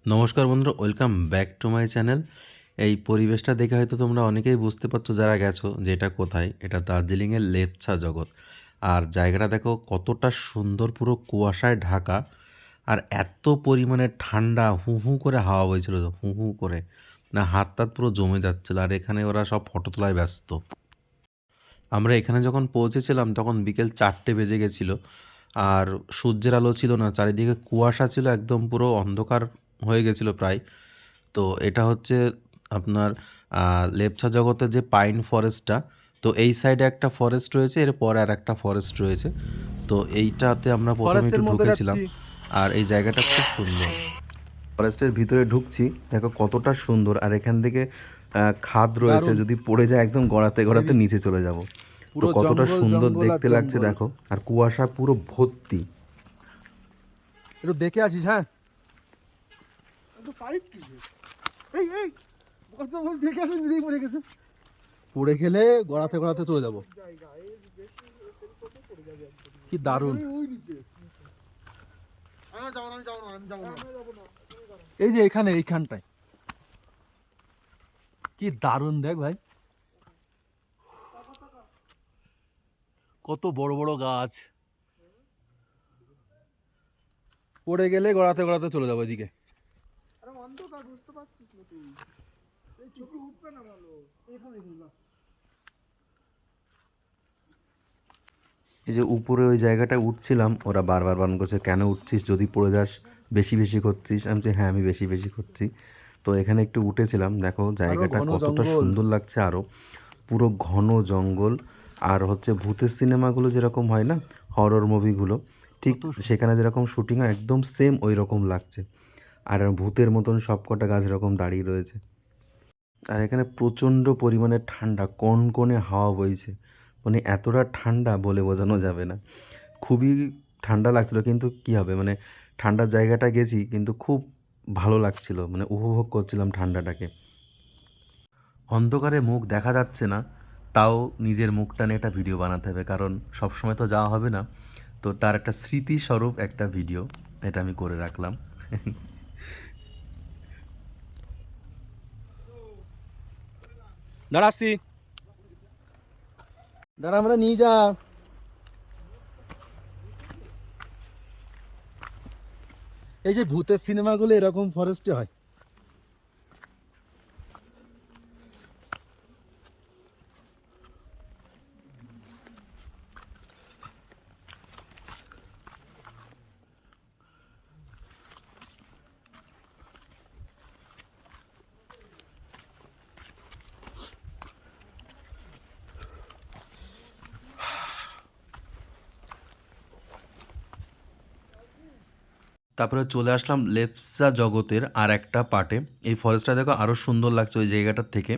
নমস্কার বন্ধুরা, welcome back to my channel. এই পরিবেশটা দেখে হয়তো তোমরা অনেকেই বুঝতে পারছো যারা গেছো যে এটা কোথায়। এটা দার্জিলিংয়ের লেপচা জগৎ। আর জায়গাটা দেখো কতটা সুন্দর, পুরো কুয়াশায় ঢাকা। আর এত পরিমাণে ঠান্ডা, হু হু করে হাওয়া বইছিল, হু হু করে, না হাত টাত পুরো জমে যাচ্ছিল। আর এখানে ওরা সব ফটো তোলায় ব্যস্ত। আমরা এখানে যখন পৌঁছেছিলাম তখন বিকেল 4টে বেজে গেছিলো। আর সূর্যের আলো ছিল না, চারিদিকে কুয়াশা ছিল, একদম পুরো অন্ধকার হয়ে গেছিলো প্রায়। তো এটা হচ্ছে আপনার লেপচা জগতের যে পাইন ফরেস্টটা। তো এই সাইডে একটা ফরেস্ট রয়েছে, এর পরে আর একটা ফরেস্ট রয়েছে। তো এইটাতে আমরা প্রথমে একটু ফরেস্টের মধ্যে ঢুকেছিলাম। যাচ্ছি। আর এই জায়গাটা খুব সুন্দর। ফরেস্টের ভিতরে ঢুকছি, দেখো কতটা সুন্দর। আর এখান থেকে খাদ রয়েছে, দারুণ যদি পড়ে যায় একদম গড়াতে গড়াতে হেভি, নিচে চলে যাব। তো পুরো কতটা জঙ্গল সুন্দর জঙ্গল আর দেখতে লাগছে জঙ্গল। দেখো। আর কুয়াশা পুরো ভর্তি। একটু দেখে আসিস, হ্যাঁ। পড়ে গেলে গড়াতে গড়াতে চলে যাব। কি দারুণ। এই যে এখানে, এইখানটায় কি দারুণ, দেখ ভাই, কত বড় বড় গাছ। পড়ে গেলে গড়াতে গড়াতে চলে যাবো এদিকে। এই যে উপরে ওই জায়গাটায় উঠছিলাম, ওরা বারবার বারণ করছে, কেন উঠছিস, যদি পড়ে যাস, বেশি বেশি করছিস। আমি বলছি হ্যাঁ, আমি বেশি বেশি করছি। তো এখানে একটু উঠেছিলাম, দেখো আরো জায়গাটা ঘন কতটা জঙ্গল। সুন্দর লাগছে। আরও পুরো ঘন জঙ্গল। আর হচ্ছে ভূতের সিনেমাগুলো যেরকম হয় না, হরর মুভিগুলো, ঠিক কত সেখানে যেরকম শুটিং হয় একদম সেম ওই রকম লাগছে। আর ভূতের মতন সবকটা গাছ এরকম দাঁড়িয়ে রয়েছে। আর এখানে প্রচণ্ড পরিমাণে ঠান্ডা, কনকনে হাওয়া বইছে। মানে এতটা ঠান্ডা বলে বোঝানো যাবে না। খুবই ঠান্ডা লাগছিল, কিন্তু কী হবে, মানে ঠান্ডার জায়গাটা গেছি কিন্তু খুব ভালো লাগছিল, মানে উপভোগ করছিলাম ঠান্ডাটাকে। অন্ধকারে মুখ দেখা যাচ্ছে না, তাও নিজের মুখটা নিয়ে একটা ভিডিও বানাতে হবে, কারণ সবসময় তো যাওয়া হবে না। তো তার একটা স্মৃতিস্বরূপ একটা ভিডিও এটা আমি করে রাখলাম। দাঁড়াচ্ছি, দাঁড়া, আমরা নিয়ে যা। এই যে ভূতের সিনেমাগুলো এরকম ফরেস্টে হয়। তারপরে চলে আসলাম লেপচা জগতের আর একটা পার্টে। এই ফরেস্টটা দেখো আরও সুন্দর লাগছে ওই জায়গাটার থেকে।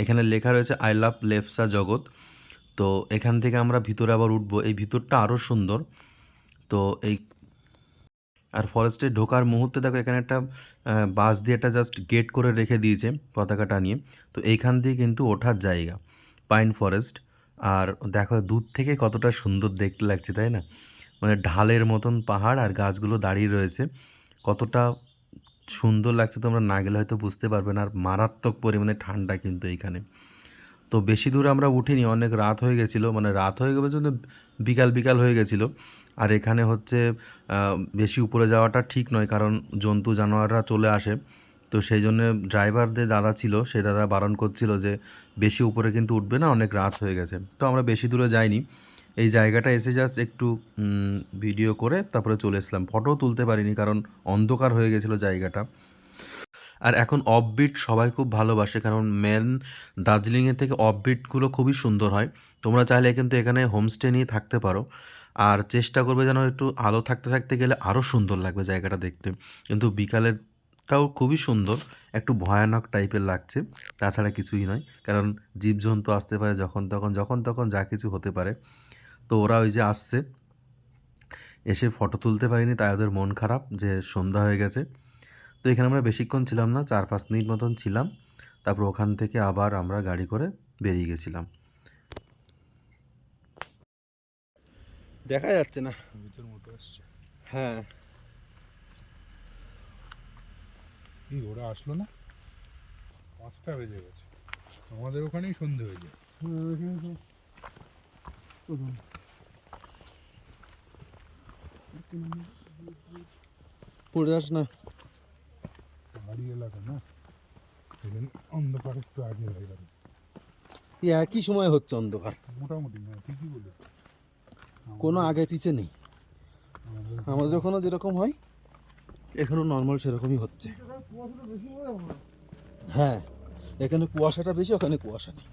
এখানে লেখা রয়েছে আই লাভ লেপচা জগৎ। তো এখান থেকে আমরা ভিতরে আবার উঠবো, এই ভিতরটা আরও সুন্দর। তো এই আর ফরেস্টে ঢোকার মুহূর্তে দেখো এখানে একটা বাঁশ দিয়ে একটা জাস্ট গেট করে রেখে দিয়েছে পতাকা টানিয়ে। তো এইখান দিয়ে কিন্তু ওঠার জায়গা, পাইন ফরেস্ট। আর দেখো দূর থেকে কতটা সুন্দর দেখতে লাগছে, তাই না? মানে ঢালের মতন পাহাড় আর গাছগুলো দাঁড়িয়ে রয়েছে, কতটা সুন্দর লাগছে তোমরা না গেলে হয়তো বুঝতে পারবে না। আর মারাত্মক পরিমাণে ঠান্ডা কিন্তু এইখানে। তো বেশি দূর আমরা উঠিনি, অনেক রাত হয়ে গেছিলো, মানে রাত হয়ে গেছে কিন্তু বিকাল বিকাল হয়ে গেছিলো। আর এখানে হচ্ছে বেশি উপরে যাওয়াটা ঠিক নয়, কারণ জন্তু জানোয়াররা চলে আসে। তো সেই জন্য ড্রাইভারদের দাদা ছিল, সে দাদা বারণ করছিল যে বেশি উপরে কিন্তু উঠবে না, অনেক রাত হয়ে গেছে। তো আমরা বেশি দূরে যাইনি, এই জায়গাটা এসে জাস্ট একটু ভিডিও করে তারপরে চলে এসলাম। ফটোও তুলতে পারিনি কারণ অন্ধকার হয়ে গেছিলো জায়গাটা। আর এখন অফবিট সবাই খুব ভালোবাসে, কারণ মেন দার্জিলিংয়ের থেকে অফবিটগুলো খুবই সুন্দর হয়। তোমরা চাইলে কিন্তু এখানে হোমস্টে নিয়ে থাকতে পারো। আর চেষ্টা করবে যেন একটু আলো থাকতে থাকতে গেলে আরও সুন্দর লাগবে জায়গাটা দেখতে। কিন্তু বিকালেরটাও খুবই সুন্দর, একটু ভয়ানক টাইপের লাগছে, তাছাড়া কিছুই নয়। কারণ জীবজন্তু আসতে পারে যখন তখন, যখন তখন যা কিছু হতে পারে। তো ওরা ওই যে আসছে, এসে ফটো তুলতে পারিনি, তাই ওদের মন খারাপ যে সন্ধ্যা হয়ে গেছে। তো এখানে আমরা বেশিক্ষণ ছিলাম না, 4-5 মিনিট মতন ছিলাম। তারপর ওখান থেকে আবার আমরা গাড়ি করে বেরিয়ে গেছিলাম। দেখা যাচ্ছে না, হ্যাঁ। এই ওরা আসলো না, 5টা বেজে গেছে, আমাদের ওখানেই সন্ধে হয়ে যায়। পড়ে যাস না। পাহাড়ি এলাকা না, সেখানে অন্ধকার একটু আগে হয়ে গেল। এই একই সময় হচ্ছে অন্ধকার, মোটামুটি না, ঠিকই বলে। কোনো আগে পিছে নেই। আমাদের ওখানেও যেরকম হয় এখানেও নর্মাল সেরকমই হচ্ছে। হ্যাঁ, এখানে কুয়াশাটা বেশি, ওখানে কুয়াশা নেই।